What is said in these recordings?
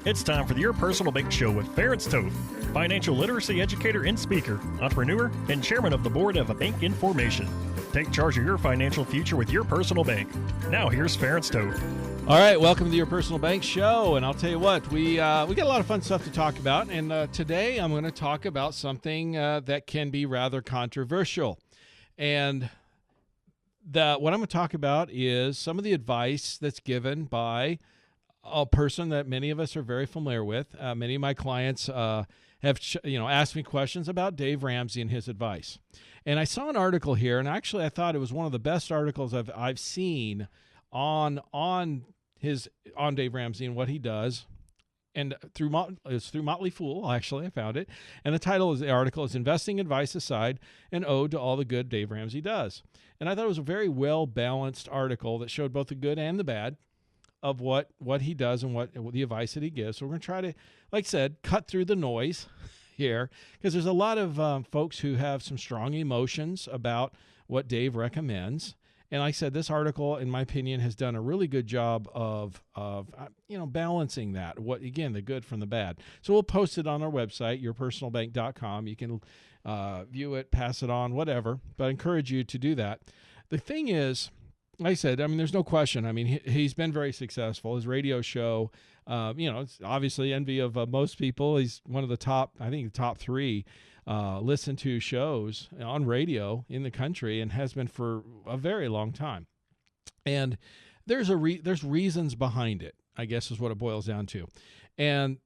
It's time for the Your Personal Bank Show with Ferenc Toth, financial literacy educator and speaker, entrepreneur, and chairman of the board of Bank Information. Take charge of your financial future with Your Personal Bank. Now here's Ferenc Toth. All right, welcome to the Your Personal Bank Show, and I'll tell you what, we got a lot of fun stuff to talk about, and today I'm going to talk about something that can be rather controversial, and what I'm going to talk about is some of the advice that's given by a person that many of us are very familiar with. Many of my clients have asked me questions about Dave Ramsey and his advice. And I saw an article here, and actually I thought it was one of the best articles I've seen on Dave Ramsey and what he does. And it's through Motley Fool, actually, I found it. And the title of the article is Investing Advice Aside, an Ode to All the Good Dave Ramsey Does. And I thought it was a very well-balanced article that showed both the good and the bad of what he does and what the advice that he gives. So we're going to try to, like I said, cut through the noise here, because there's a lot of folks who have some strong emotions about what Dave recommends. And like I said, this article, in my opinion, has done a really good job of balancing that. What, again, the good from the bad. So we'll post it on our website, yourpersonalbank.com. You can view it, pass it on, whatever. But I encourage you to do that. The thing is, like I said, there's no question. He's been very successful. His radio show, it's obviously envy of most people. He's one of the top, I think, the top three listened to shows on radio in the country, and has been for a very long time. And there's reasons behind it, I guess, is what it boils down to. And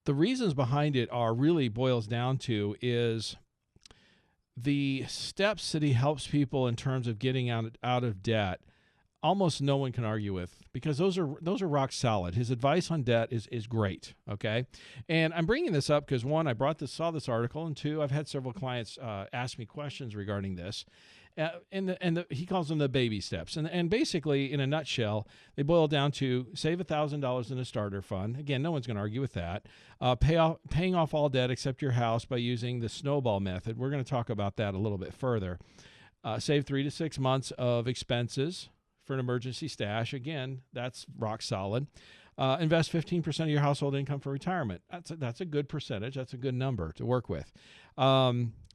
the reasons behind it boils down to is the steps that he helps people in terms of getting out of debt. Almost no one can argue with, because those are rock solid. His advice on debt is great. Okay, and I'm bringing this up because, one, I saw this article, and two, I've had several clients ask me questions regarding this. He calls them the baby steps, and basically, in a nutshell, they boil down to save $1,000 in a starter fund. Again, no one's going to argue with that. Paying off all debt except your house by using the snowball method. We're going to talk about that a little bit further. Save 3 to 6 months of expenses for an emergency stash. Again, that's rock solid. Invest 15% of your household income for retirement. That's a good percentage. That's a good number to work with.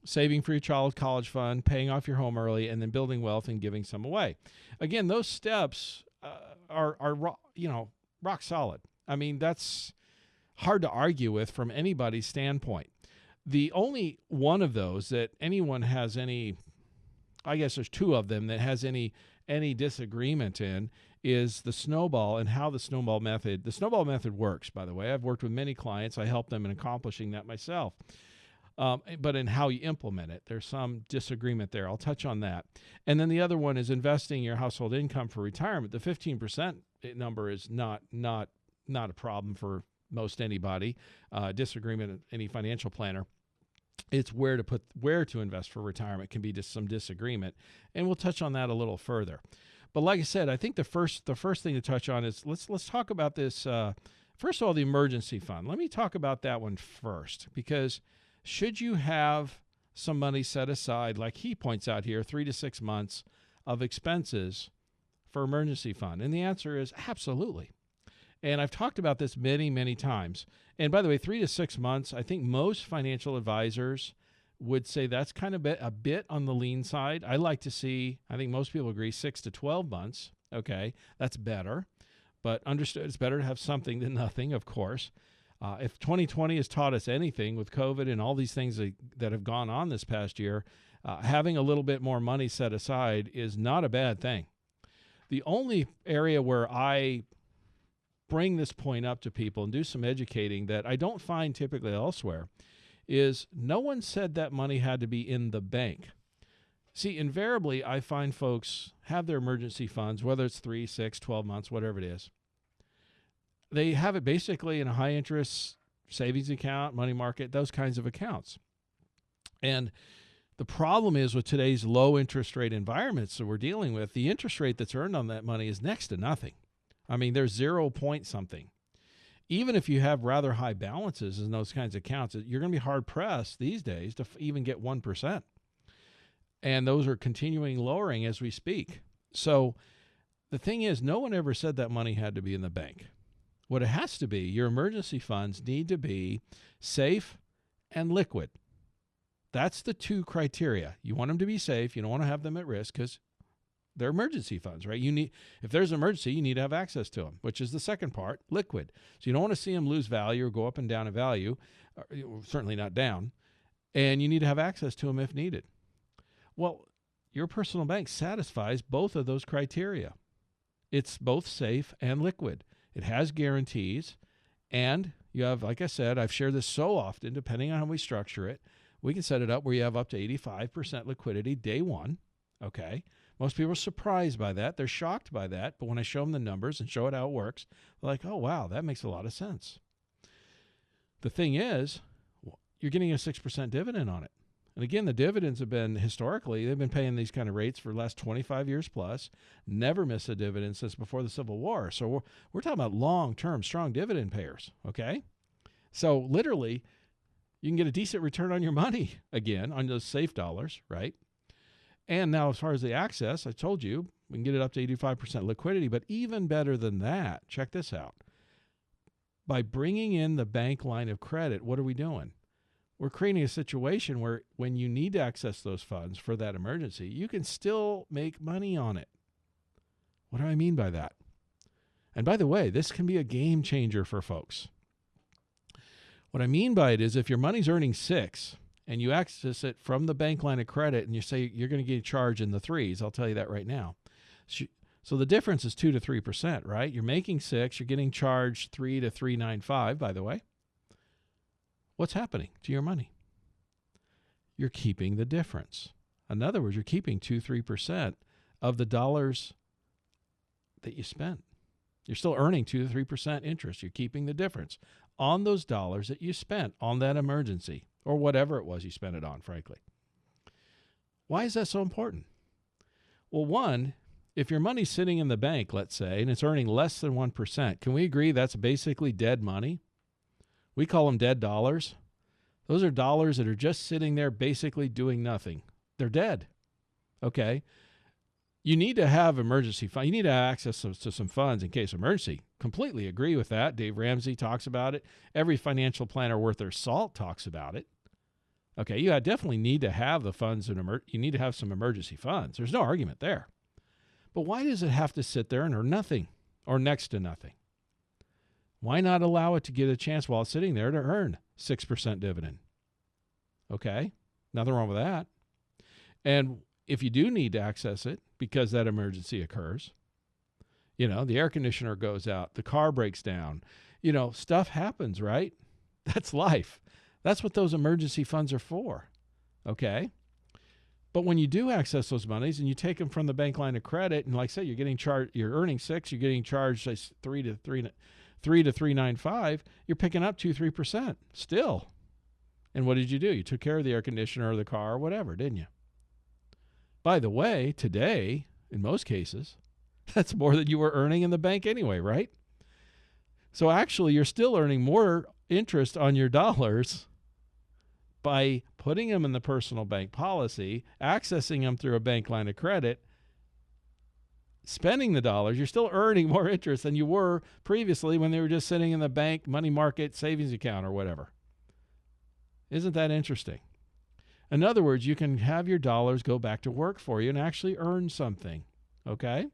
Saving for your child's college fund, paying off your home early, and then building wealth and giving some away. Again, those steps are rock solid. That's hard to argue with from anybody's standpoint. The only one of those that anyone has any, I guess there's two of them that has any disagreement in, is the snowball and how the snowball method works, by the way. I've worked with many clients. I help them in accomplishing that myself. But in how you implement it, there's some disagreement there. I'll touch on that. And then the other one is investing your household income for retirement. The 15% number is not a problem for most anybody. Disagreement of any financial planner. It's where to invest for retirement can be just some disagreement, and we'll touch on that a little further. But like I said, I think the first thing to touch on is let's talk about this. First of all, the emergency fund. Let me talk about that one first, because should you have some money set aside, like he points out here, 3 to 6 months of expenses for emergency fund? And the answer is absolutely. And I've talked about this many, many times. And by the way, 3 to 6 months, I think most financial advisors would say that's kind of a bit on the lean side. I like to see, I think most people agree, 6 to 12 months. Okay, that's better. But understood, it's better to have something than nothing, of course. If 2020 has taught us anything with COVID and all these things that have gone on this past year, having a little bit more money set aside is not a bad thing. The only area where I bring this point up to people and do some educating that I don't find typically elsewhere is no one said that money had to be in the bank. See, invariably, I find folks have their emergency funds, whether it's 3, 6, 12 months, whatever it is. They have it basically in a high interest savings account, money market, those kinds of accounts. And the problem is with today's low interest rate environments that we're dealing with, the interest rate that's earned on that money is next to nothing. There's 0 point something. Even if you have rather high balances in those kinds of accounts, you're going to be hard pressed these days to even get 1%. And those are continuing lowering as we speak. So the thing is, no one ever said that money had to be in the bank. What it has to be, your emergency funds need to be safe and liquid. That's the two criteria. You want them to be safe. You don't want to have them at risk because they're emergency funds, right? If there's an emergency, you need to have access to them, which is the second part, liquid. So you don't want to see them lose value or go up and down in value, certainly not down, and you need to have access to them if needed. Well, your personal bank satisfies both of those criteria. It's both safe and liquid. It has guarantees, and you have, like I said, I've shared this so often, depending on how we structure it, we can set it up where you have up to 85% liquidity day one, okay? Most people are surprised by that. They're shocked by that. But when I show them the numbers and show it how it works, they're like, oh, wow, that makes a lot of sense. The thing is, you're getting a 6% dividend on it. And again, the dividends have been historically, they've been paying these kind of rates for the last 25 years plus, never missed a dividend since before the Civil War. So we're talking about long-term, strong dividend payers, okay? So literally, you can get a decent return on your money, again, on those safe dollars, right? And now as far as the access, I told you, we can get it up to 85% liquidity, but even better than that, check this out. By bringing in the bank line of credit, what are we doing? We're creating a situation where when you need to access those funds for that emergency, you can still make money on it. What do I mean by that? And by the way, this can be a game changer for folks. What I mean by it is if your money's earning 6 and you access it from the bank line of credit and you say you're going to get charged in the 3s, I'll tell you that right now. So the difference is 2 to 3%, right? You're making 6, you're getting charged 3 to 3.95, by the way. What's happening to your money? You're keeping the difference. In other words, you're keeping 2-3% of the dollars that you spent. You're still earning 2 to 3% interest. You're keeping the difference on those dollars that you spent on that emergency or whatever it was you spent it on, frankly. Why is that so important? Well, one, if your money's sitting in the bank, let's say, and it's earning less than 1%, can we agree that's basically dead money? We call them dead dollars. Those are dollars that are just sitting there basically doing nothing. They're dead. Okay. You need to have emergency funds. You need to have access to some funds in case of emergency. Completely agree with that. Dave Ramsey talks about it. Every financial planner worth their salt talks about it. Okay, you definitely need to have the funds. You need to have some emergency funds. There's no argument there. But why does it have to sit there and earn nothing or next to nothing? Why not allow it to get a chance while it's sitting there to earn 6% dividend? Okay, nothing wrong with that. And if you do need to access it because that emergency occurs, the air conditioner goes out, the car breaks down, stuff happens, right? That's life. That's what those emergency funds are for, okay? But when you do access those monies and you take them from the bank line of credit, and like I say, you're earning 6, you're getting charged say 3 to 3.95, you're picking up 2-3% still. And what did you do? You took care of the air conditioner or the car or whatever, didn't you? By the way, today, in most cases, that's more than you were earning in the bank anyway, right? So actually, you're still earning more interest on your dollars by putting them in the personal bank policy, accessing them through a bank line of credit, spending the dollars. You're still earning more interest than you were previously when they were just sitting in the bank, money market, savings account, or whatever. Isn't that interesting? In other words, you can have your dollars go back to work for you and actually earn something, okay?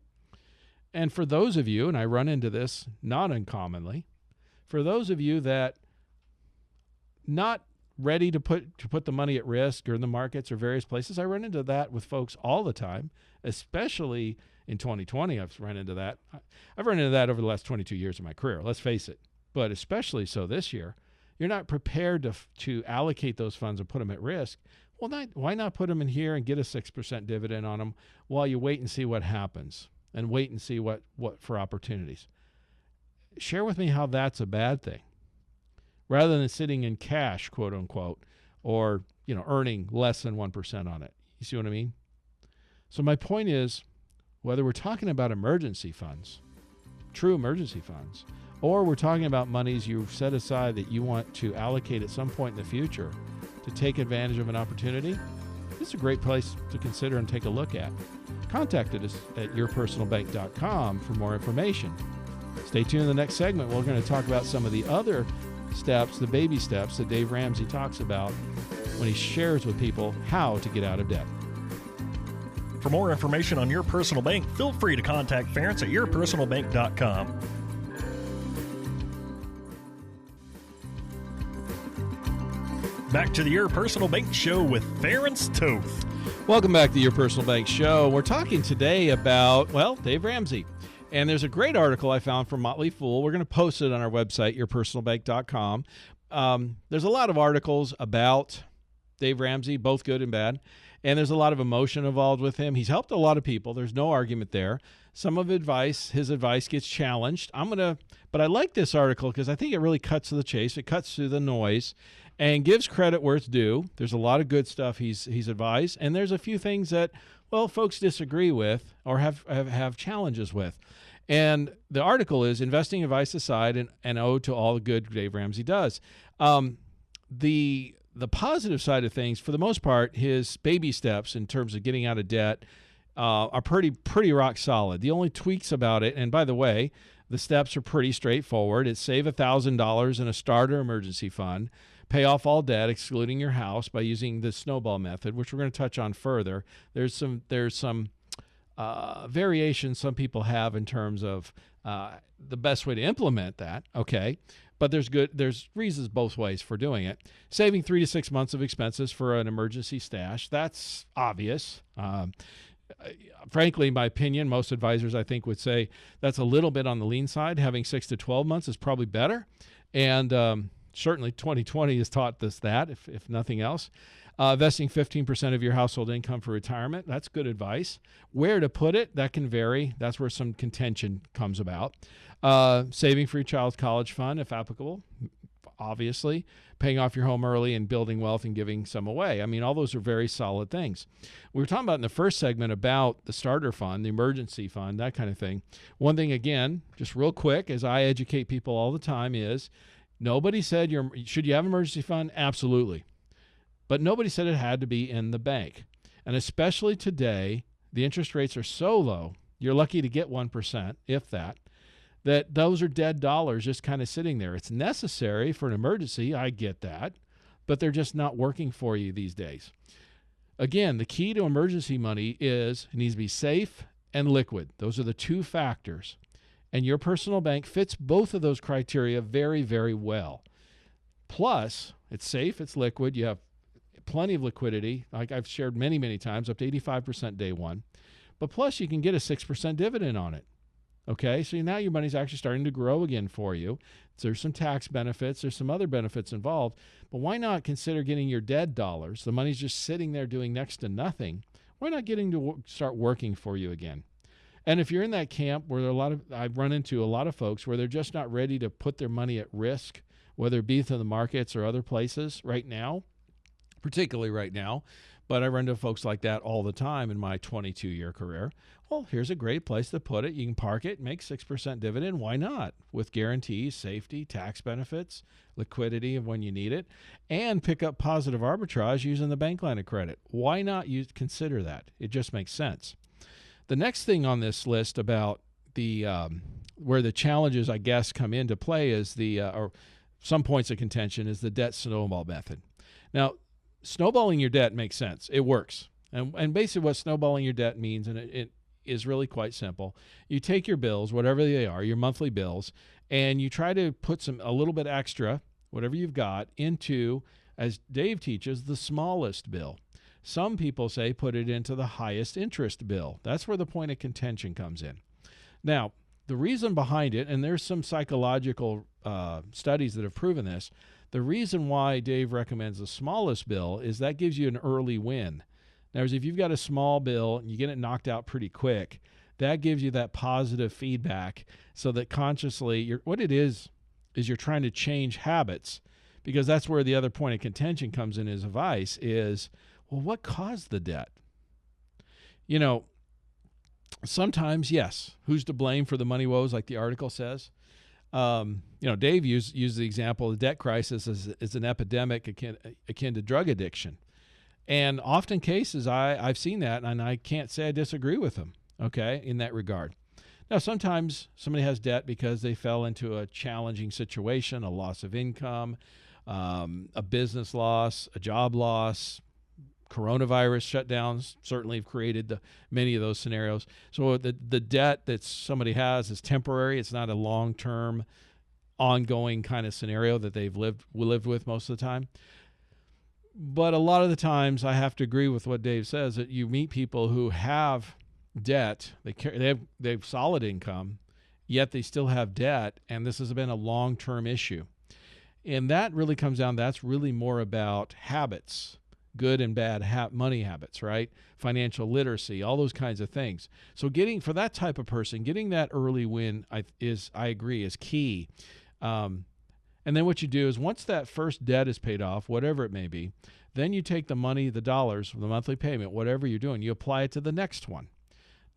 And for those of you, and I run into this not uncommonly, for those of you that not ready to put the money at risk or in the markets or various places, I run into that with folks all the time, especially in 2020. I've run into that. I've run into that over the last 22 years of my career, let's face it, but especially so this year. You're not prepared to allocate those funds and put them at risk. Well, why not put them in here and get a 6% dividend on them while you wait and see what happens and wait and see what for opportunities? Share with me how that's a bad thing, rather than sitting in cash, quote unquote, or earning less than 1% on it. You see what I mean? So my point is, whether we're talking about emergency funds, true emergency funds, or we're talking about monies you've set aside that you want to allocate at some point in the future to take advantage of an opportunity, this is a great place to consider and take a look at. Contact us at yourpersonalbank.com for more information. Stay tuned in the next segment. We're going to talk about some of the other steps, the baby steps that Dave Ramsey talks about when he shares with people how to get out of debt. For more information on Your Personal Bank, feel free to contact Ference at yourpersonalbank.com. Back to the Your Personal Bank Show with Ference Toth. Welcome back to Your Personal Bank Show. We're talking today about, Dave Ramsey. And there's a great article I found from Motley Fool. We're going to post it on our website, yourpersonalbank.com. There's a lot of articles about Dave Ramsey, both good and bad. And there's a lot of emotion involved with him. He's helped a lot of people. There's no argument there. Some of his advice gets challenged. But I like this article because I think it really cuts to the chase. It cuts through the noise and gives credit where it's due. There's a lot of good stuff he's advised. And there's a few things that, folks disagree with or have challenges with. And the article is Investing Advice Aside and Ode to All the Good Dave Ramsey Does. The positive side of things, for the most part, his baby steps in terms of getting out of debt are pretty rock solid. The only tweaks about it, and by the way, the steps are pretty straightforward. It's save $1,000 in a starter emergency fund, pay off all debt, excluding your house, by using the snowball method, which we're going to touch on further. There's some variations some people have in terms of the best way to implement that. Okay. But there's reasons both ways for doing it. Saving 3 to 6 months of expenses for an emergency stash. That's obvious. Frankly, in my opinion, most advisors, I think, would say that's a little bit on the lean side. Having 6 to 12 months is probably better. And certainly 2020 has taught us that, if nothing else. Investing 15% of your household income for retirement. That's good advice. Where to put it, that can vary. That's where some contention comes about. Saving for your child's college fund, if applicable, obviously. Paying off your home early and building wealth and giving some away. I mean, all those are very solid things. We were talking about in the first segment about the starter fund, the emergency fund, that kind of thing. One thing, again, just real quick, as I educate people all the time, is nobody said, should you have an emergency fund? Absolutely. But nobody said it had to be in the bank. And especially today, the interest rates are so low, you're lucky to get 1%, if that those are dead dollars just kind of sitting there. It's necessary for an emergency, I get that, but they're just not working for you these days. Again, the key to emergency money is it needs to be safe and liquid. Those are the two factors. And Your Personal Bank fits both of those criteria very, very well. Plus, it's safe, it's liquid, you have plenty of liquidity, like I've shared many, many times, up to 85% day one. But plus, you can get a 6% dividend on it. Okay, so now your money's actually starting to grow again for you. So there's some tax benefits, there's some other benefits involved, but why not consider getting your dead dollars? The money's just sitting there doing next to nothing. Why not getting to start working for you again? And if you're in that camp where I've run into a lot of folks where they're just not ready to put their money at risk, whether it be through the markets or other places right now, particularly right now, but I run into folks like that all the time in my 22-year career. Well, here's a great place to put it. You can park it, make 6% dividend. Why not? With guarantees, safety, tax benefits, liquidity of when you need it, and pick up positive arbitrage using the bank line of credit. Why not consider that? It just makes sense. The next thing on this list about the where the challenges, I guess, come into play is or some points of contention is the debt snowball method. Now, snowballing your debt makes sense. It works. And basically what snowballing your debt means, and it is really quite simple. You take your bills, whatever they are, your monthly bills, and you try to put a little bit extra, whatever you've got, into, as Dave teaches, the smallest bill. Some people say put it into the highest interest bill. That's where the point of contention comes in. Now, the reason behind it, and there's some psychological studies that have proven this, the reason why Dave recommends the smallest bill is that gives you an early win. In other words, if you've got a small bill and you get it knocked out pretty quick, that gives you that positive feedback so that consciously, what it is you're trying to change habits, because that's where the other point of contention comes in as advice is, well, what caused the debt? You know, sometimes, yes, who's to blame for the money woes, like the article says? Dave used the example of the debt crisis as an epidemic akin to drug addiction. And often cases, I've seen that, and I can't say I disagree with him, okay, in that regard. Now, sometimes somebody has debt because they fell into a challenging situation, a loss of income, a business loss, a job loss. Coronavirus shutdowns certainly have created many of those scenarios. So the debt that somebody has is temporary. It's not a long-term, ongoing kind of scenario that they've lived with most of the time. But a lot of the times, I have to agree with what Dave says, that you meet people who have debt. They have solid income, yet they still have debt, and this has been a long-term issue. And that really comes down, that's really more about habits, good and bad money habits, right? Financial literacy, all those kinds of things. So for that type of person, getting that early win I agree, is key. And then what you do is once that first debt is paid off, whatever it may be, then you take the money, the dollars, the monthly payment, whatever you're doing, you apply it to the next one.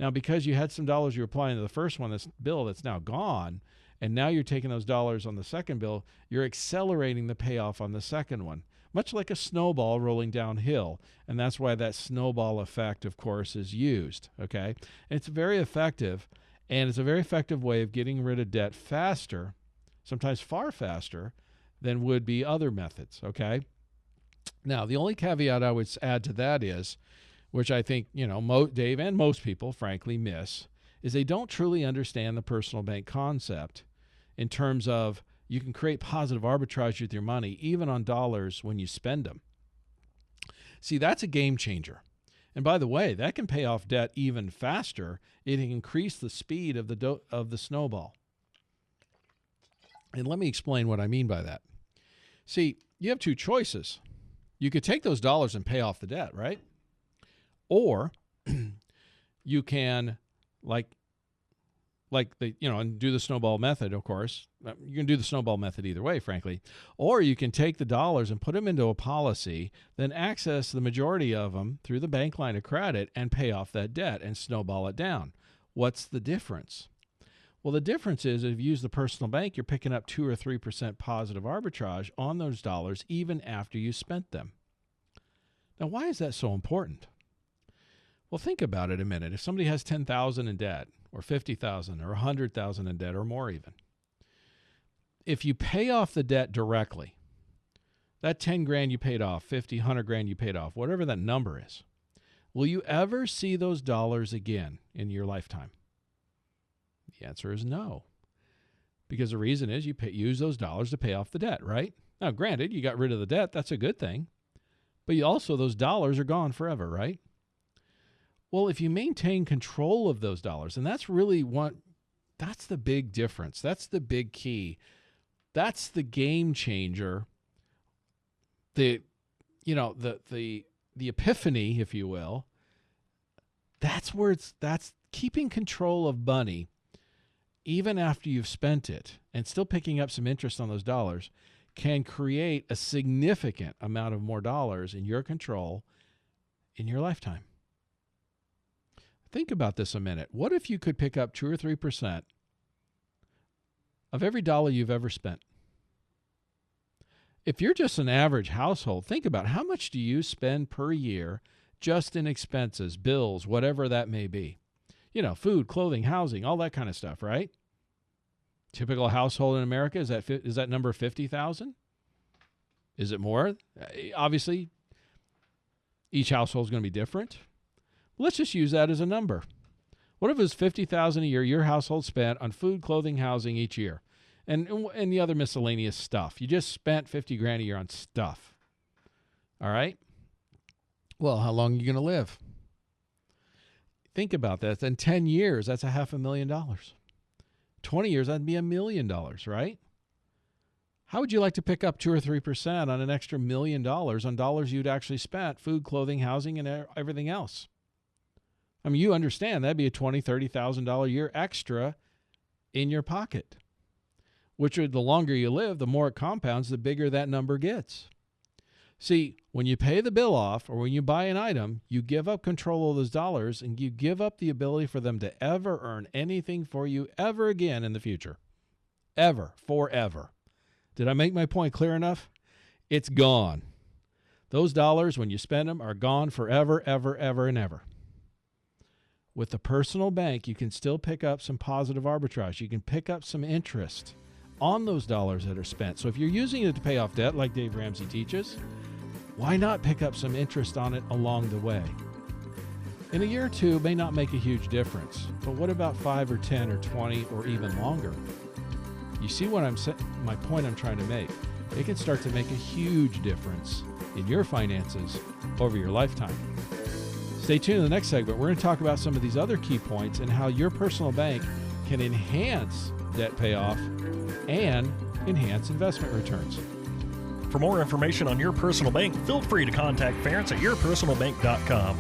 Now, because you had some dollars you're applying to the first one, this bill that's now gone, and now you're taking those dollars on the second bill, you're accelerating the payoff on the second one, much like a snowball rolling downhill. And that's why that snowball effect, of course, is used, okay? And it's very effective, and it's a very effective way of getting rid of debt faster, sometimes far faster than would be other methods, okay? Now, the only caveat I would add to that is, which I think, Dave and most people, frankly, miss, is they don't truly understand the personal bank concept in terms of you can create positive arbitrage with your money, even on dollars when you spend them. See, that's a game changer. And by the way, that can pay off debt even faster. It can increase the speed of the snowball. And let me explain what I mean by that. See, you have two choices. You could take those dollars and pay off the debt, right? Or you can, and do the snowball method, of course. You can do the snowball method either way, frankly. Or you can take the dollars and put them into a policy, then access the majority of them through the bank line of credit and pay off that debt and snowball it down. What's the difference? Well, the difference is if you use the personal bank, you're picking up 2 or 3% positive arbitrage on those dollars even after you spent them. Now, why is that so important? Well, think about it a minute. If somebody has $10,000 in debt, or $50,000, or $100,000 in debt, or more even, if you pay off the debt directly, that 10 grand you paid off, 50, 100 grand you paid off, whatever that number is, will you ever see those dollars again in your lifetime? The answer is no, because the reason is you use those dollars to pay off the debt, right? Now, granted, you got rid of the debt. That's a good thing. But those dollars are gone forever, right? Well, if you maintain control of those dollars, and that's really that's the big difference. That's the big key. That's the game changer. The epiphany, if you will. That's keeping control of money, even after you've spent it, and still picking up some interest on those dollars, can create a significant amount of more dollars in your control in your lifetime. Think about this a minute. What if you could pick up 2 or 3% of every dollar you've ever spent? If you're just an average household, think about how much do you spend per year just in expenses, bills, whatever that may be. Food, clothing, housing, all that kind of stuff, right? Typical household in America, is that number 50,000? Is it more? Obviously, each household is going to be different. Let's just use that as a number. What if it was $50,000 a year your household spent on food, clothing, housing each year, and the other miscellaneous stuff? You just spent 50 grand a year on stuff. All right? Well, how long are you going to live? Think about that. Then 10 years, that's $500,000. 20 years, that'd be $1 million, right? How would you like to pick up 2 or 3% on an extra $1 million on dollars you'd actually spent, food, clothing, housing, and everything else? I mean, you understand that'd be a $20,000, $30,000 a year extra in your pocket, which the longer you live, the more it compounds, the bigger that number gets. See, when you pay the bill off or when you buy an item, you give up control of those dollars and you give up the ability for them to ever earn anything for you ever again in the future. Ever. Forever. Did I make my point clear enough? It's gone. Those dollars, when you spend them, are gone forever, ever, ever, and ever. with the personal bank, you can still pick up some positive arbitrage. You can pick up some interest on those dollars that are spent. So if you're using it to pay off debt, like Dave Ramsey teaches, why not pick up some interest on it along the way? In a year or two, it may not make a huge difference, but what about 5 or 10 or 20 or even longer? You see what my point I'm trying to make. It can start to make a huge difference in your finances over your lifetime. Stay tuned in the next segment. We're going to talk about some of these other key points and how your personal bank can enhance debt payoff and enhance investment returns. For more information on Your Personal Bank, feel free to contact Ference at yourpersonalbank.com.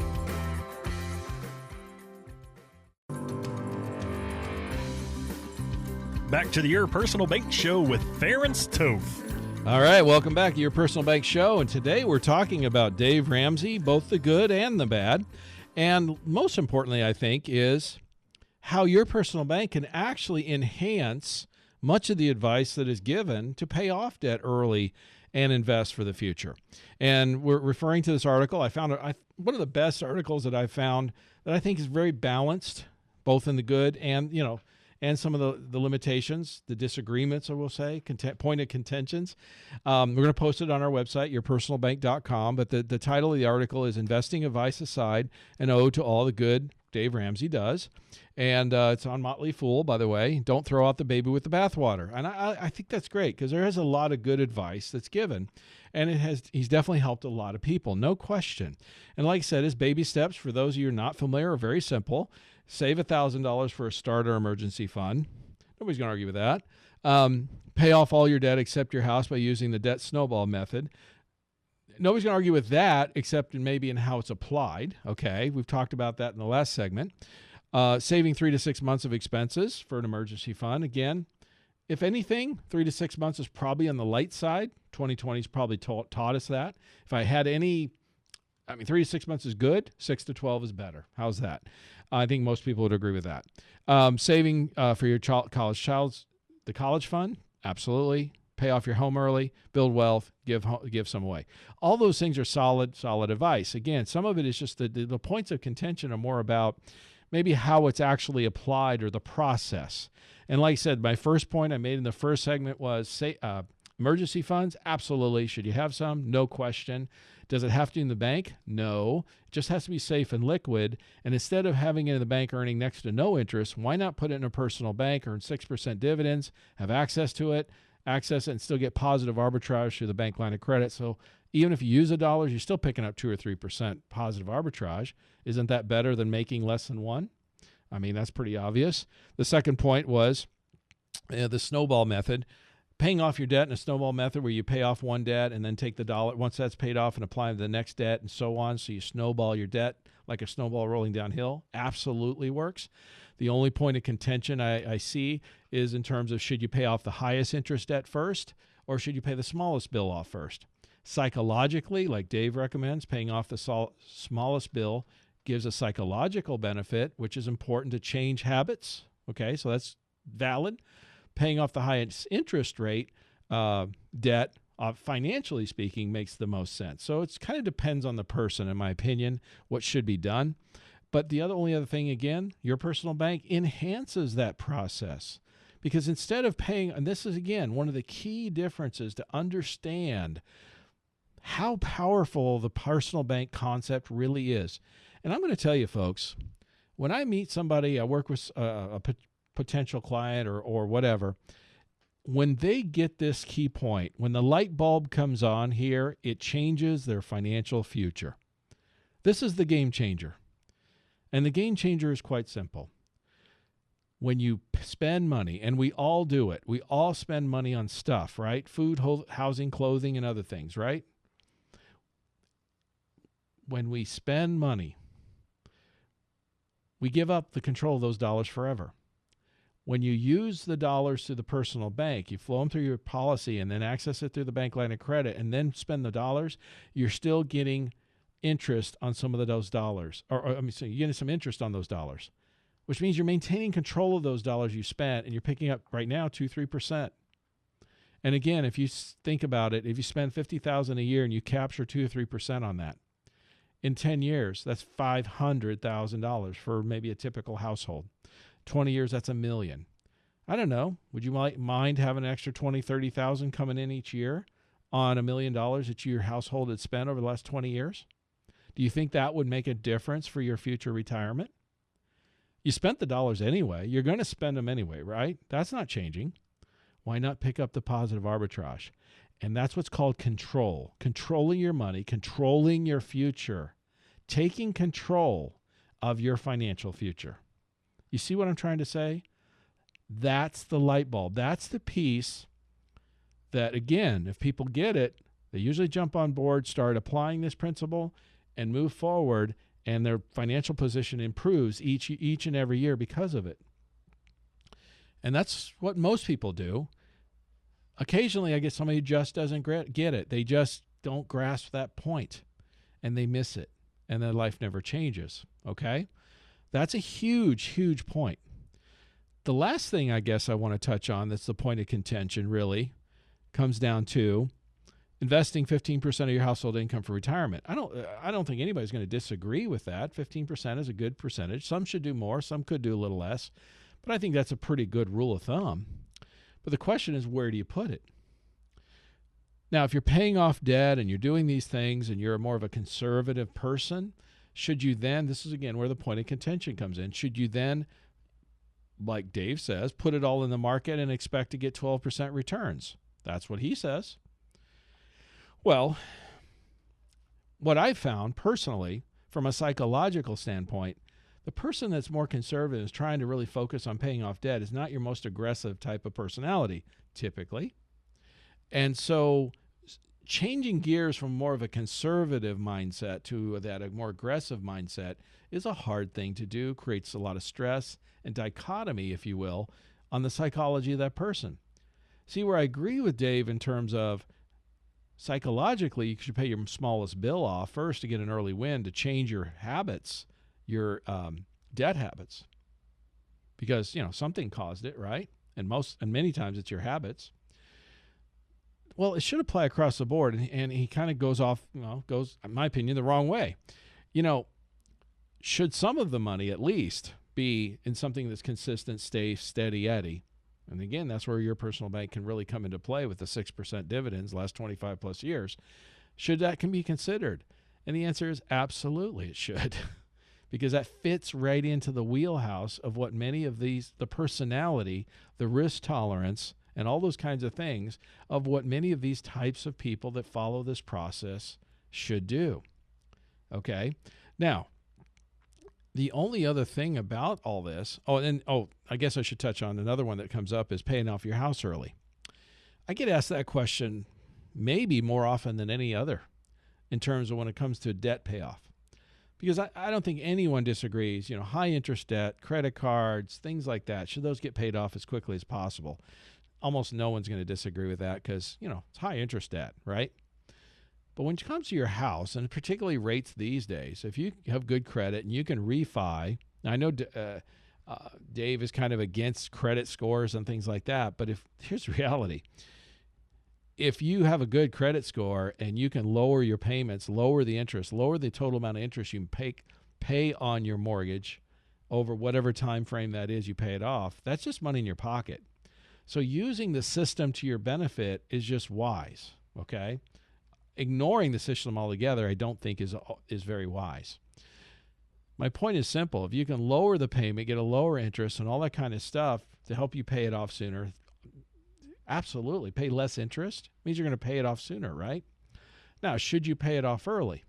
Back to the Your Personal Bank Show with Ference Toth. All right, welcome back to Your Personal Bank Show, and today we're talking about Dave Ramsey, both the good and the bad, and most importantly, I think, is how your personal bank can actually enhance much of the advice that is given to pay off debt early and invest for the future. And we're referring to this article. I found one of the best articles that I've found that I think is very balanced, both in the good and, and some of the limitations, the disagreements, I will say, point of contentions. We're going to post it on our website, yourpersonalbank.com, but the title of the article is Investing Advice Aside, an Ode to All the Good Dave Ramsey Does. And it's on Motley Fool, by the way. Don't throw out the baby with the bathwater. And I think that's great because there is a lot of good advice that's given. And he's definitely helped a lot of people, no question. And like I said, his baby steps, for those of you who are not familiar, are very simple. Save $1,000 for a starter emergency fund. Nobody's going to argue with that. Pay off all your debt except your house by using the debt snowball method. Nobody's going to argue with that except maybe in how it's applied. Okay, we've talked about that in the last segment. Saving 3 to 6 months of expenses for an emergency fund. Again, if anything, 3 to 6 months is probably on the light side. 2020's probably taught us that. If I had 3 to 6 months is good. 6 to 12 is better. How's that? I think most people would agree with that. Saving for your the college fund, absolutely. Pay off your home early, build wealth, give some away. All those things are solid advice. Again, some of it is just the points of contention are more about maybe how it's actually applied or the process. And like I said, my first point I made in the first segment was emergency funds. Absolutely. Should you have some? No question. Does it have to be in the bank? No. It just has to be safe and liquid. And instead of having it in the bank earning next to no interest, why not put it in a personal bank, earn 6% dividends, have access it, and still get positive arbitrage through the bank line of credit. So even if you use $1, you're still picking up 2 or 3% positive arbitrage. Isn't that better than making less than 1? I mean, that's pretty obvious. The second point was the snowball method. Paying off your debt in a snowball method where you pay off one debt and then take the dollar once that's paid off and apply to the next debt and so on. So you snowball your debt like a snowball rolling downhill. Absolutely works. The only point of contention I see is in terms of should you pay off the highest interest debt first or should you pay the smallest bill off first? Psychologically, like Dave recommends, paying off the smallest bill gives a psychological benefit, which is important to change habits. Okay, so that's valid. Paying off the highest interest rate debt, financially speaking, makes the most sense. So it kind of depends on the person, in my opinion, what should be done. But the only other thing, again, your personal bank enhances that process. Because instead of paying, and this is, again, one of the key differences to understand how powerful the personal bank concept really is. And I'm going to tell you, folks, when I meet somebody, I work with a potential client or whatever, when they get this key point, when the light bulb comes on here, it changes their financial future. This is the game changer. And the game changer is quite simple. When you spend money, and we all do it, we all spend money on stuff, right? Food, housing, clothing, and other things, right? When we spend money, we give up the control of those dollars forever. When you use the dollars through the personal bank, you flow them through your policy and then access it through the bank line of credit and then spend the dollars, you're still getting interest on some of those dollars. You're getting some interest on those dollars, which means you're maintaining control of those dollars you spent and you're picking up right now 2-3%. And again, if you think about it, if you spend $50,000 a year and you capture 2 or 3% on that, In 10 years, that's $500,000 for maybe a typical household. 20 years, that's $1 million. I don't know. Would you mind having an extra $20,000, $30,000 coming in each year on $1 million that your household had spent over the last 20 years? Do you think that would make a difference for your future retirement? You spent the dollars anyway. You're going to spend them anyway, right? That's not changing. Why not pick up the positive arbitrage? And that's what's called control. Controlling your money, controlling your future, taking control of your financial future. You see what I'm trying to say? That's the light bulb. That's the piece that, again, if people get it, they usually jump on board, start applying this principle, and move forward, and their financial position improves each and every year because of it. And that's what most people do. Occasionally, I get somebody who just doesn't get it. They just don't grasp that point, and they miss it, and their life never changes, okay? That's a huge, huge point. The last thing I guess I want to touch on that's the point of contention really comes down to investing 15% of your household income for retirement. I don't think anybody's going to disagree with that. 15% is a good percentage. Some should do more, some could do a little less, but I think that's a pretty good rule of thumb. But the question is, where do you put it? Now, if you're paying off debt and you're doing these things and you're more of a conservative person, should you then, this is again where the point of contention comes in, should you then, like Dave says, put it all in the market and expect to get 12% returns? That's what he says. Well, what I've found personally, from a psychological standpoint, the person that's more conservative is trying to really focus on paying off debt is not your most aggressive type of personality, typically. And so changing gears from more of a conservative mindset to that a more aggressive mindset is a hard thing to do, creates a lot of stress and dichotomy, if you will, on the psychology of that person. See, where I agree with Dave in terms of psychologically, you should pay your smallest bill off first to get an early win to change your habits, your debt habits, because something caused it, right? And many times it's your habits. Well, it should apply across the board, and he kind of goes, in my opinion, the wrong way. Should some of the money at least be in something that's consistent, steady Eddie? And again, that's where your personal bank can really come into play with the 6% dividends last 25 plus years. Should that can be considered? And the answer is absolutely it should, because that fits right into the wheelhouse of what many of these, the personality, the risk tolerance, and all those kinds of things of what many of these types of people that follow this process should do. Okay? Now, the only other thing about all this, I guess I should touch on another one that comes up is paying off your house early. I get asked that question maybe more often than any other in terms of when it comes to debt payoff. Because I don't think anyone disagrees, high interest debt, credit cards, things like that, should those get paid off as quickly as possible? Almost no one's going to disagree with that because, it's high interest debt, right? But when it comes to your house, and particularly rates these days, if you have good credit and you can refi, I know Dave is kind of against credit scores and things like that, but here's the reality. If you have a good credit score and you can lower your payments, lower the interest, lower the total amount of interest you can pay on your mortgage over whatever time frame that is you pay it off, that's just money in your pocket. So using the system to your benefit is just wise, okay? Ignoring the system altogether, I don't think is very wise. My point is simple. If you can lower the payment, get a lower interest and all that kind of stuff to help you pay it off sooner, absolutely. Pay less interest means you're going to pay it off sooner, right? Now, should you pay it off early?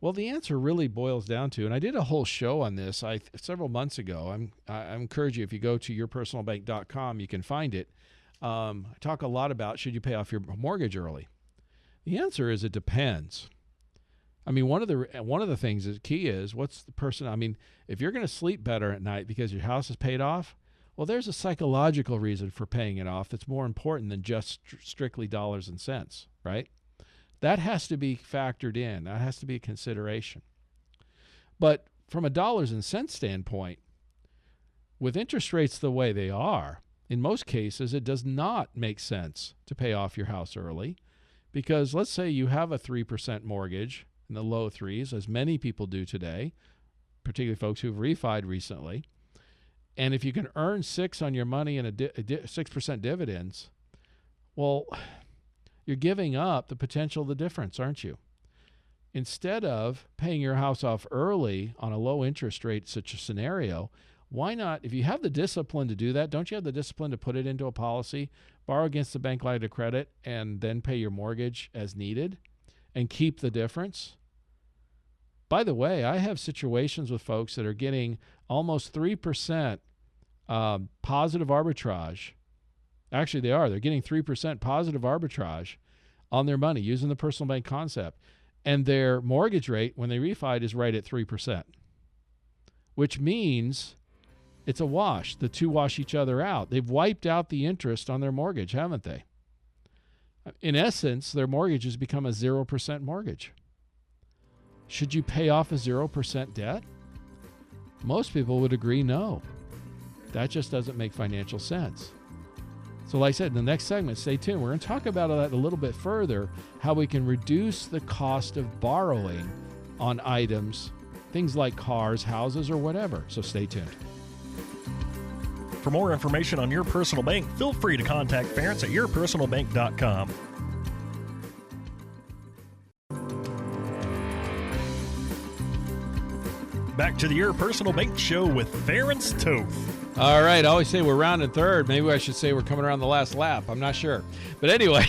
Well, the answer really boils down to, and I did a whole show on this several months ago. I encourage you, if you go to yourpersonalbank.com, you can find it. I talk a lot about should you pay off your mortgage early. The answer is it depends. I mean, one of the things that's key is what's the person. I mean, if you're going to sleep better at night because your house is paid off, well, there's a psychological reason for paying it off that's more important than just strictly dollars and cents, right? That has to be factored in. That has to be a consideration. But from a dollars and cents standpoint, with interest rates the way they are, in most cases, it does not make sense to pay off your house early because let's say you have a 3% mortgage in the low threes, as many people do today, particularly folks who've refied recently. And if you can earn 6 on your money and 6% dividends, well, you're giving up the potential of the difference, aren't you? Instead of paying your house off early on a low interest rate, such a scenario, why not, if you have the discipline to do that, don't you have the discipline to put it into a policy, borrow against the bank line of credit, and then pay your mortgage as needed and keep the difference? By the way, I have situations with folks that are getting almost 3% positive arbitrage. Actually, they're getting 3% positive arbitrage on their money using the personal bank concept. And their mortgage rate, when they refied, is right at 3%, which means it's a wash. The two wash each other out. They've wiped out the interest on their mortgage, haven't they? In essence, their mortgage has become a 0% mortgage. Should you pay off a 0% debt? Most people would agree no. That just doesn't make financial sense. So like I said, in the next segment, stay tuned. We're going to talk about that a little bit further, how we can reduce the cost of borrowing on items, things like cars, houses, or whatever. So stay tuned. For more information on Your Personal Bank, feel free to contact Ference at yourpersonalbank.com. Back to the Your Personal Bank Show with Ference Toth. All right, I always say we're rounding third. Maybe I should say we're coming around the last lap. I'm not sure. But anyway,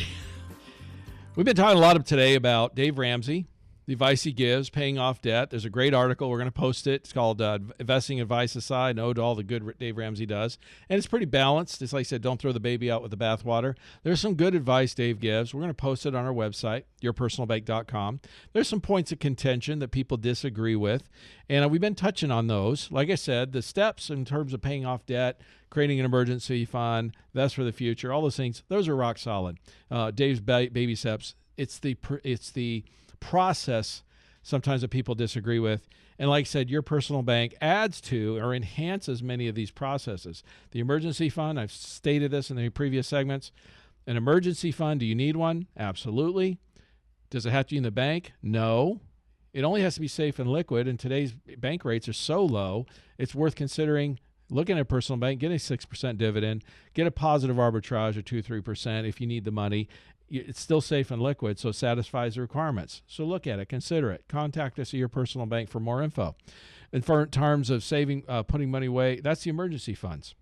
we've been talking a lot today about Dave Ramsey, the advice he gives, paying off debt. There's a great article. We're going to post it. It's called Investing Advice Aside, an ode to all the good Dave Ramsey does. And it's pretty balanced. It's like I said, don't throw the baby out with the bathwater. There's some good advice Dave gives. We're going to post it on our website, yourpersonalbank.com. There's some points of contention that people disagree with, and we've been touching on those. Like I said, the steps in terms of paying off debt, creating an emergency fund, that's for the future, all those things, those are rock solid. Dave's baby steps, it's the process sometimes that people disagree with. And like I said, Your Personal Bank adds to or enhances many of these processes. The emergency fund, I've stated this in the previous segments. An emergency fund, do you need one? Absolutely. Does it have to be in the bank? No. It only has to be safe and liquid, and today's bank rates are so low, it's worth considering looking at a personal bank, get a 6% dividend, get a positive arbitrage of 2-3% if you need the money. It's still safe and liquid, so it satisfies the requirements. So look at it, consider it. Contact us at Your Personal Bank for more info. In terms of saving, putting money away, that's the emergency funds.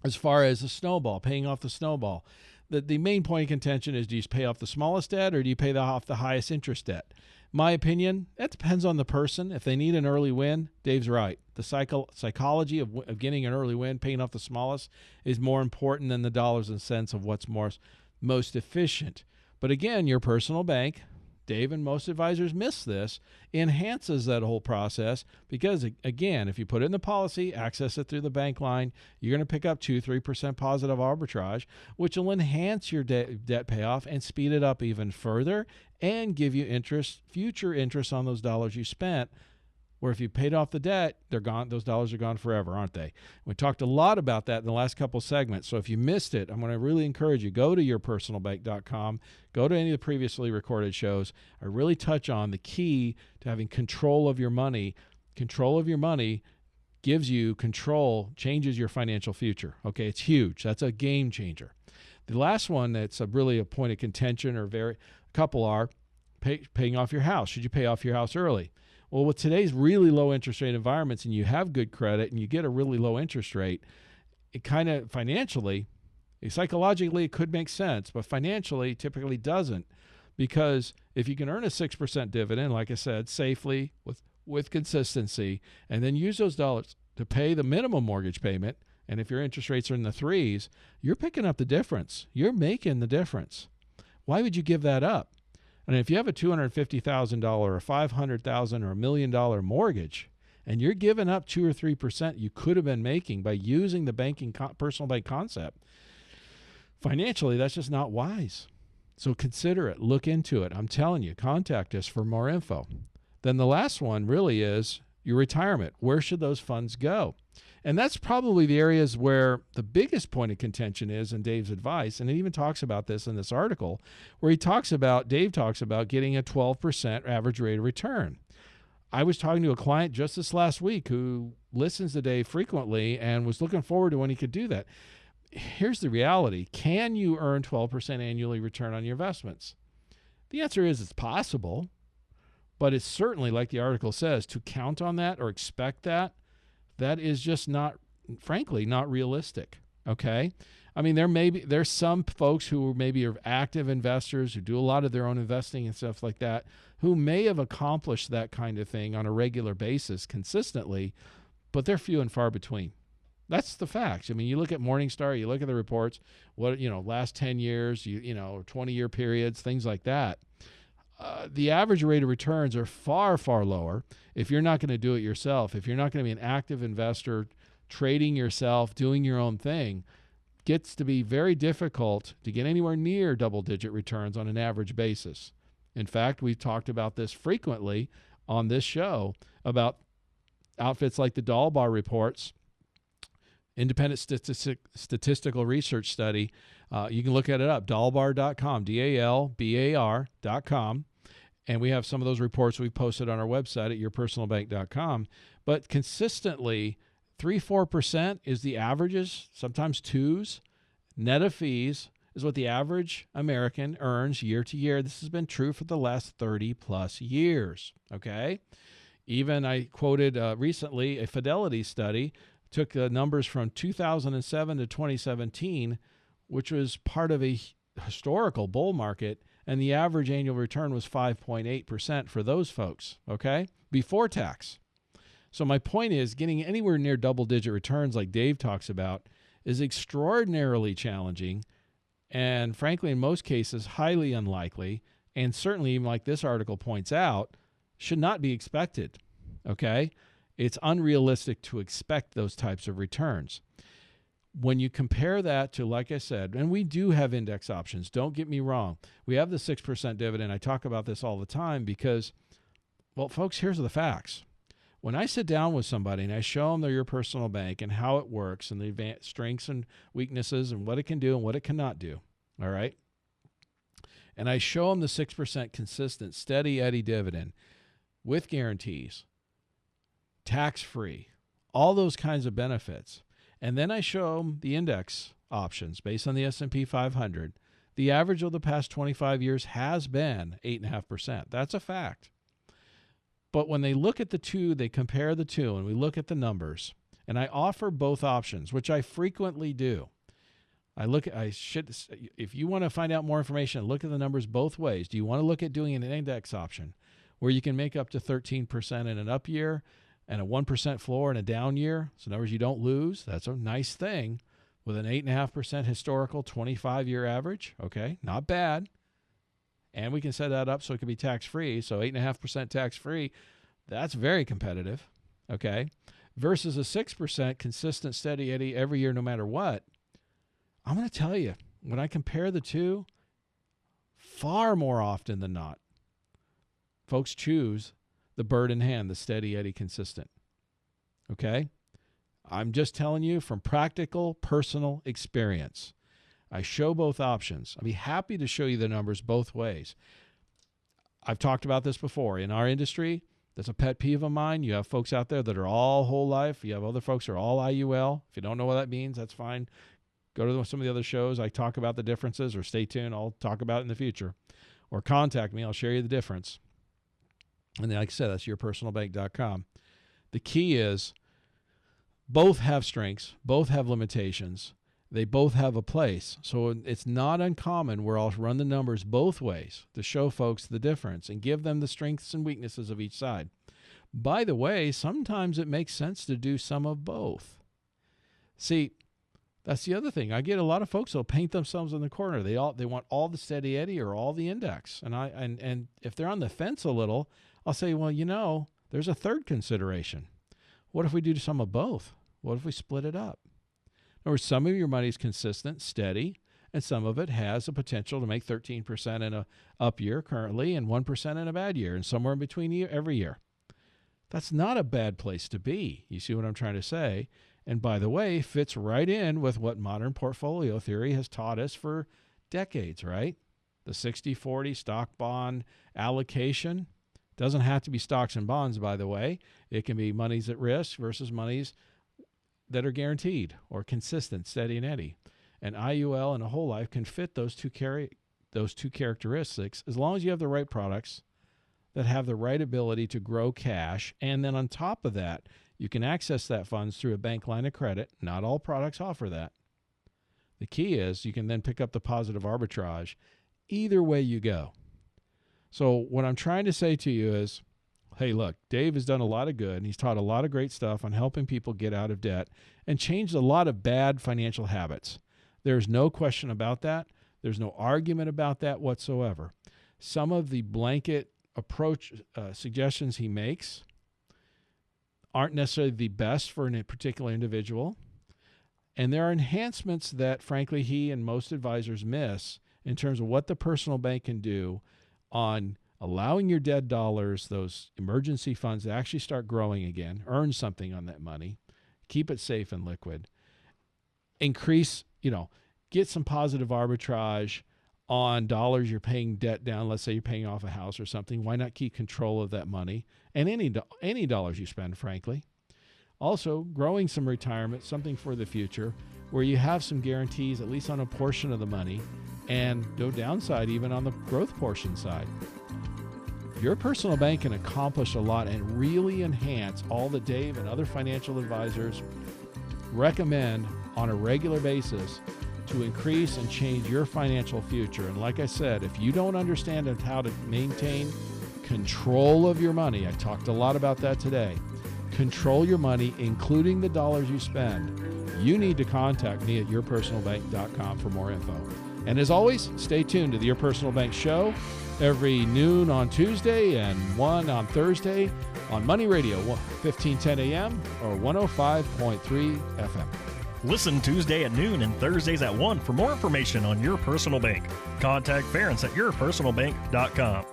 As far as the snowball, paying off the snowball, the main point of contention is, do you pay off the smallest debt or do you pay off the highest interest debt? My opinion, that depends on the person. If they need an early win, Dave's right. The psychology of getting an early win, paying off the smallest, is more important than the dollars and cents of what's most efficient. But again, Your Personal Bank, Dave and most advisors miss this, enhances that whole process because, again, if you put it in the policy, access it through the bank line, you're going to pick up 2-3% positive arbitrage, which will enhance your debt payoff and speed it up even further and give you future interest on those dollars you spent. Where if you paid off the debt, they're gone. Those dollars are gone forever, aren't they? We talked a lot about that in the last couple of segments. So if you missed it, I'm going to really encourage you, go to yourpersonalbank.com, go to any of the previously recorded shows. I really touch on the key to having control of your money. Control of your money gives you control, changes your financial future. Okay, it's huge. That's a game changer. The last one that's really a point of contention, or a couple are paying off your house. Should you pay off your house early? Well, with today's really low interest rate environments, and you have good credit and you get a really low interest rate, it kind of financially, psychologically, it could make sense, but financially typically doesn't, because if you can earn a 6% dividend, like I said, safely with consistency, and then use those dollars to pay the minimum mortgage payment, and if your interest rates are in the threes, you're picking up the difference. You're making the difference. Why would you give that up? And if you have a $250,000 or $500,000 or $1 million mortgage, and you're giving up 2 or 3% you could have been making by using the personal bank concept, financially, that's just not wise. So consider it. Look into it. I'm telling you, contact us for more info. Then the last one really is your retirement. Where should those funds go? And that's probably the areas where the biggest point of contention is in Dave's advice. And it even talks about this in this article where Dave talks about getting a 12% average rate of return. I was talking to a client just this last week who listens to Dave frequently and was looking forward to when he could do that. Here's the reality. Can you earn 12% annually return on your investments? The answer is it's possible, but it's certainly, like the article says, to count on that or expect that, that is just not, frankly, not realistic, okay? I mean, there's some folks who maybe are active investors who do a lot of their own investing and stuff like that, who may have accomplished that kind of thing on a regular basis consistently, but they're few and far between. That's the facts. I mean, you look at Morningstar, you look at the reports, last 10 years, 20-year periods, things like that. The average rate of returns are far, far lower if you're not going to do it yourself. If you're not going to be an active investor, trading yourself, doing your own thing, gets to be very difficult to get anywhere near double-digit returns on an average basis. In fact, we've talked about this frequently on this show about outfits like the Dalbar reports, independent statistical research study. You can look at it up, dalbar.com, DALBAR.com. And we have some of those reports we've posted on our website at yourpersonalbank.com. But consistently, 3-4% is the averages, sometimes twos. Net of fees is what the average American earns year to year. This has been true for the last 30-plus years, okay? Even I quoted recently a Fidelity study, took the numbers from 2007 to 2017, which was part of a historical bull market, and the average annual return was 5.8% for those folks, okay, before tax. So my point is, getting anywhere near double-digit returns like Dave talks about is extraordinarily challenging and, frankly, in most cases, highly unlikely, and certainly, even like this article points out, should not be expected, okay? It's unrealistic to expect those types of returns. When you compare that to, like I said, and we do have index options, don't get me wrong. We have the 6% dividend. I talk about this all the time because, well, folks, here's the facts. When I sit down with somebody and I show them Your Personal Bank and how it works and the strengths and weaknesses and what it can do and what it cannot do, all right? And I show them the 6% consistent, steady Eddie dividend with guarantees, tax-free, all those kinds of benefits. And then I show them the index options based on the S&P 500. The average of the past 25 years has been 8.5%. That's a fact. But when they look at the two, they compare the two, and we look at the numbers. And I offer both options, which I frequently do. If you want to find out more information, look at the numbers both ways. Do you want to look at doing an index option where you can make up to 13% in an up year and a 1% floor in a down year? So in other words, you don't lose. That's a nice thing with an 8.5% historical 25-year average. Okay, not bad. And we can set that up so it can be tax-free. So 8.5% tax-free, that's very competitive, okay? Versus a 6% consistent, steady Eddie every year no matter what. I'm going to tell you, when I compare the two, far more often than not, folks choose the bird in hand, the steady Eddie consistent, okay? I'm just telling you from practical, personal experience. I show both options. I'd be happy to show you the numbers both ways. I've talked about this before. In our industry, that's a pet peeve of mine. You have folks out there that are all whole life. You have other folks who are all IUL. If you don't know what that means, that's fine. Go to some of the other shows. I talk about the differences, or stay tuned. I'll talk about it in the future. Or contact me. I'll share you the difference. And then, like I said, that's yourpersonalbank.com. The key is both have strengths. Both have limitations. They both have a place. So it's not uncommon where I'll run the numbers both ways to show folks the difference and give them the strengths and weaknesses of each side. By the way, sometimes it makes sense to do some of both. See, that's the other thing. I get a lot of folks who'll paint themselves in the corner. They want all the steady Eddie or all the index. And if they're on the fence a little, I'll say, well, there's a third consideration. What if we do some of both? What if we split it up? Or some of your money is consistent, steady, and some of it has a potential to make 13% in a up year currently and 1% in a bad year, and somewhere in between every year. That's not a bad place to be. You see what I'm trying to say? And by the way, fits right in with what modern portfolio theory has taught us for decades, right? The 60-40 stock bond allocation doesn't have to be stocks and bonds, by the way. It can be monies at risk versus monies that are guaranteed or consistent, steady and eddy. And IUL and a whole life can fit those two characteristics as long as you have the right products that have the right ability to grow cash. And then on top of that, you can access that funds through a bank line of credit. Not all products offer that. The key is you can then pick up the positive arbitrage either way you go. So what I'm trying to say to you is, hey, look, Dave has done a lot of good, and he's taught a lot of great stuff on helping people get out of debt and changed a lot of bad financial habits. There's no question about that. There's no argument about that whatsoever. Some of the blanket approach suggestions he makes aren't necessarily the best for a particular individual. And there are enhancements that, frankly, he and most advisors miss in terms of what the personal bank can do on allowing your dead dollars, those emergency funds, to actually start growing again, earn something on that money, keep it safe and liquid, increase, get some positive arbitrage on dollars you're paying debt down. Let's say you're paying off a house or something. Why not keep control of that money and any dollars you spend, frankly? Also, growing some retirement, something for the future, where you have some guarantees, at least on a portion of the money, and no downside even on the growth portion side. Your personal bank can accomplish a lot and really enhance all that Dave and other financial advisors recommend on a regular basis to increase and change your financial future. And like I said, if you don't understand how to maintain control of your money, I talked a lot about that today, control your money, including the dollars you spend, you need to contact me at yourpersonalbank.com for more info. And as always, stay tuned to the Your Personal Bank Show every noon on Tuesday and 1 on Thursday on Money Radio, 1510 a.m. or 105.3 FM. Listen Tuesday at noon and Thursdays at 1 for more information on Your Personal Bank. Contact Ference at yourpersonalbank.com.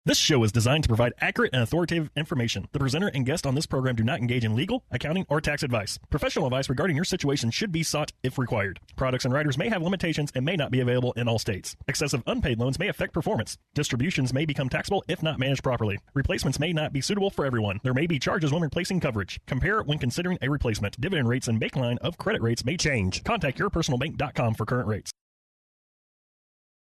This show is designed to provide accurate and authoritative information. The presenter and guest on this program do not engage in legal, accounting, or tax advice. Professional advice regarding your situation should be sought if required. Products and riders may have limitations and may not be available in all states. Excessive unpaid loans may affect performance. Distributions may become taxable if not managed properly. Replacements may not be suitable for everyone. There may be charges when replacing coverage. Compare when considering a replacement. Dividend rates and baseline of credit rates may change. Contact yourpersonalbank.com for current rates.